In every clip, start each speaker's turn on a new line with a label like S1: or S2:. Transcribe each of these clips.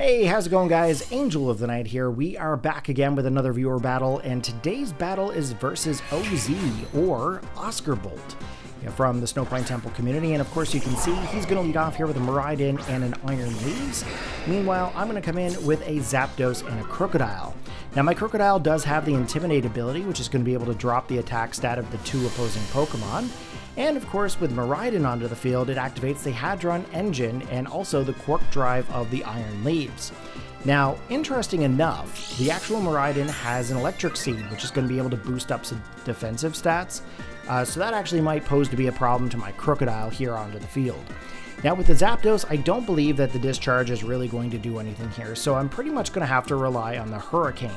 S1: Hey, how's it going, guys? Angel of the Night here. We are back again with another viewer battle, and today's battle is versus OZ, or Oscarbolt, from the Snowpoint Temple Community. And of course, you can see he's going to lead off here with a Miraidon and an Iron Leaves. Meanwhile, I'm going to come in with a Zapdos and a Crocodile. Now, my Crocodile does have the Intimidate ability, which is going to be able to drop the attack stat of the two opposing Pokemon. And of course, with Miraidon onto the field, it activates the Hadron Engine and also the Quark Drive of the Iron Leaves. Now, interesting enough, the actual Miraidon has an Electric Seed, which is going to be able to boost up some defensive stats. So that actually might pose to be a problem to my Crocodile here onto the field. Now, with the Zapdos, I don't believe that the Discharge is really going to do anything here, so I'm pretty much going to have to rely on the Hurricane.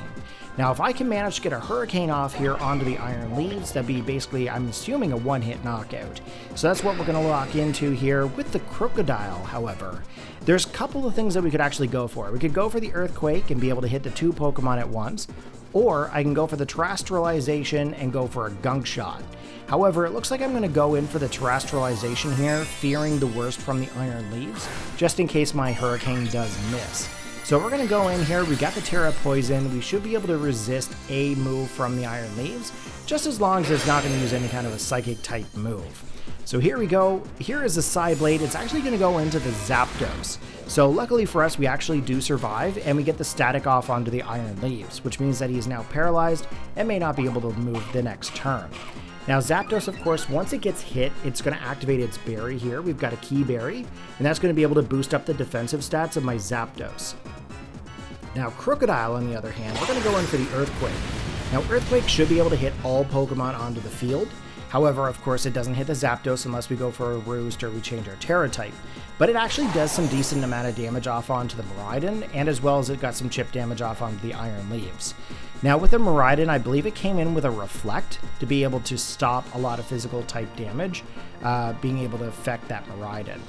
S1: Now, if I can manage to get a Hurricane off here onto the Iron Leaves, that'd be basically, I'm assuming, a one-hit knockout. So that's what we're going to lock into here. With the Crocodile, however, there's a couple of things that we could actually go for. We could go for the Earthquake and be able to hit the two Pokemon at once, or I can go for the Terrestrialization and go for a Gunk Shot. However, it looks like I'm going to go in for the Terrestrialization here, fearing the worst from the Iron Leaves, just in case my Hurricane does miss. So we're going to go in here, we got the Terra Poison, we should be able to resist a move from the Iron Leaves, just as long as it's not going to use any kind of a Psychic type move. So here we go, here is the Psyblade, it's actually going to go into the Zapdos. So luckily for us, we actually do survive, and we get the static off onto the Iron Leaves, which means that he's now paralyzed and may not be able to move the next turn. Now, Zapdos, of course, once it gets hit, it's going to activate its berry here. We've got a Key Berry, and that's going to be able to boost up the defensive stats of my Zapdos. Now, Crocodile, on the other hand, we're going to go in for the Earthquake. Now, Earthquake should be able to hit all Pokemon onto the field. However, of course, it doesn't hit the Zapdos unless we go for a Roost or we change our Terra type. But it actually does some decent amount of damage off onto the Miraidon, and as well as it got some chip damage off onto the Iron Leaves. Now, with the Miraidon, I believe it came in with a Reflect to be able to stop a lot of physical type damage, being able to affect that Miraidon.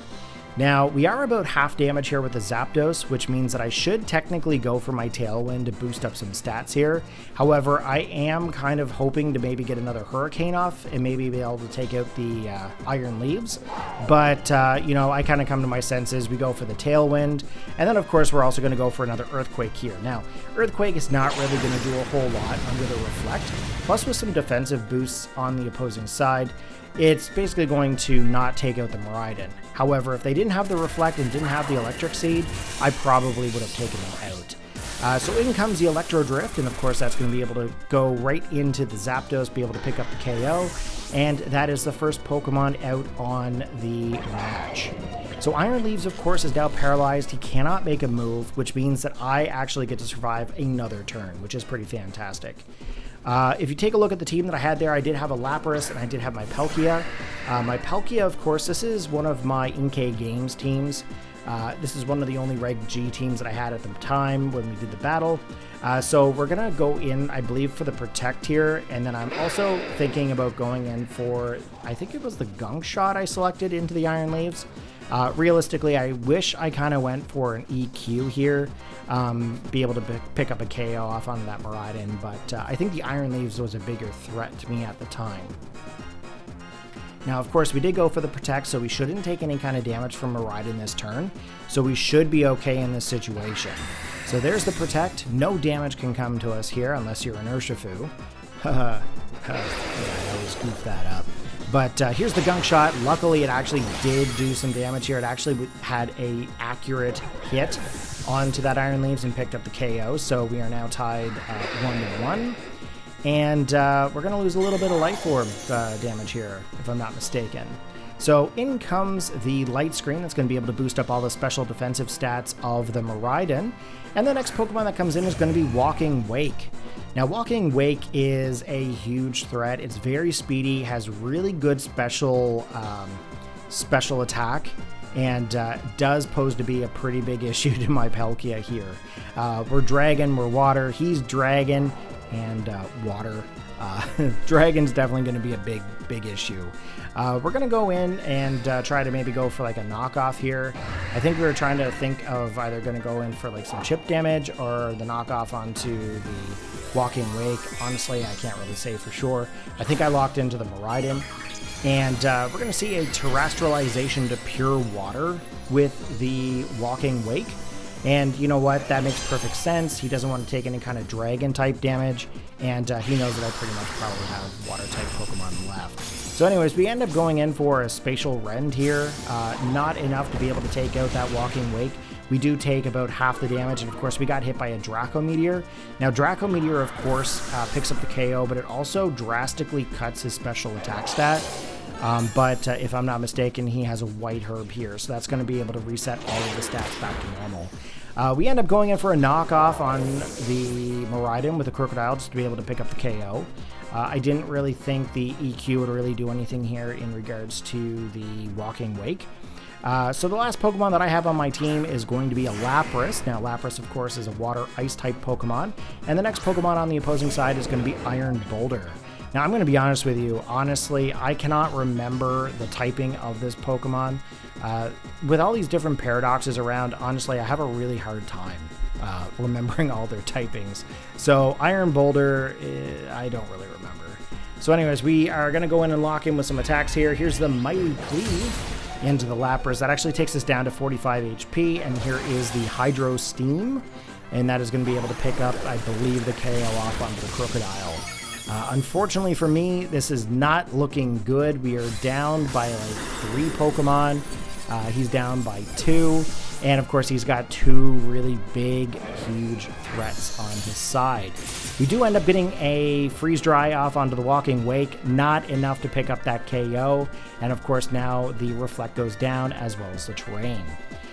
S1: Now, we are about half damage here with the Zapdos, which means that I should technically go for my Tailwind to boost up some stats here. However, I am kind of hoping to maybe get another Hurricane off and maybe be able to take out the Iron Leaves. But, you know, I kind of come to my senses. We go for the Tailwind. And then, of course, we're also going to go for another Earthquake here. Now, Earthquake is not really going to do a whole lot under the Reflect. Plus, with some defensive boosts on the opposing side, it's basically going to not take out the Miraidon. However, if they didn't have the Reflect and didn't have the Electric Seed, I probably would have taken them out. So in comes the Electro Drift, and of course that's going to be able to go right into the Zapdos, be able to pick up the KO, and that is the first Pokemon out on the match. So Iron Leaves, of course, is now paralyzed. He cannot make a move, which means that I actually get to survive another turn, which is pretty fantastic. If you take a look at the team that I had there, I did have a Lapras and I did have my Palkia. My Palkia, of course, this is one of my NK Games teams. This is one of the only Reg G teams that I had at the time when we did the battle. So we're going to go in, I believe, for the Protect here. And then I'm also thinking about going in for, I think it was the Gunk Shot I selected into the Iron Leaves. Realistically, I wish I kind of went for an EQ here, be able to pick up a KO off on that Miraidon, but I think the Iron Leaves was a bigger threat to me at the time. Now, of course, we did go for the Protect, so we shouldn't take any kind of damage from Miraidon this turn, so we should be okay in this situation. So there's the Protect. No damage can come to us here unless you're an Urshifu. Yeah, I always goof that up. But here's the Gunk Shot. Luckily, it actually did do some damage here. It actually had a accurate hit onto that Iron Leaves and picked up the KO. So we are now tied 1-1. And we're going to lose a little bit of Life Orb damage here, if I'm not mistaken. So in comes the Light Screen that's going to be able to boost up all the special defensive stats of the Miraidon. And the next Pokemon that comes in is going to be Walking Wake. Now, Walking Wake is a huge threat. It's very speedy, has really good special attack, and does pose to be a pretty big issue to my Palkia here. We're Dragon, we're Water, he's Dragon, and Water. Dragon's definitely going to be a big issue. We're going to go in and try to maybe go for like a knockoff here. I think we were trying to think of either going to go in for like some chip damage or the knockoff onto the Walking Wake. Honestly, I can't really say for sure. I think I locked into the Miraidon. And we're going to see a Terrestrialization to Pure Water with the Walking Wake. And you know what? That makes perfect sense. He doesn't want to take any kind of dragon type damage, and he knows that I pretty much probably have water type Pokemon left. So anyways, we end up going in for a Spatial Rend here. Not enough to be able to take out that Walking Wake. We do take about half the damage, and of course we got hit by a Draco Meteor. Now Draco Meteor, of course, picks up the KO, but it also drastically cuts his special attack stat. But if I'm not mistaken, he has a White Herb here, so that's going to be able to reset all of the stats back to normal. We end up going in for a knockoff on the Miraidon with the Crocodile just to be able to pick up the KO. I didn't really think the EQ would really do anything here in regards to the Walking Wake. So the last Pokemon that I have on my team is going to be a Lapras. Now Lapras, of course, is a Water Ice type Pokemon, and the next Pokemon on the opposing side is going to be Iron Boulder. Now I'm going to be honest with you, honestly, I cannot remember the typing of this Pokemon. With all these different paradoxes around, honestly, I have a really hard time remembering all their typings. So Iron Boulder, I don't really remember. So anyways, we are going to go in and lock in with some attacks here. Here's the Mighty Cleave into the Lapras. That actually takes us down to 45 HP, and here is the Hydro Steam, and that is going to be able to pick up, I believe, the KO off onto the Crocodile. Unfortunately for me, this is not looking good. We are down by like 3 Pokemon. He's down by 2. And of course, he's got 2 really big, huge threats on his side. We do end up getting a Freeze Dry off onto the Walking Wake. Not enough to pick up that KO. And of course, now the Reflect goes down as well as the Terrain.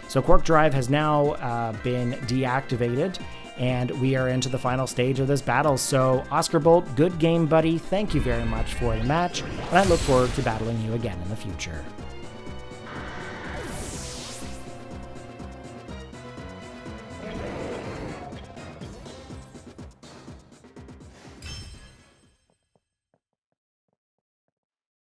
S1: So Quark Drive has now been deactivated, and we are into the final stage of this battle. So Oscarbolt, good game, buddy. Thank you very much for the match, and I look forward to battling you again in the future.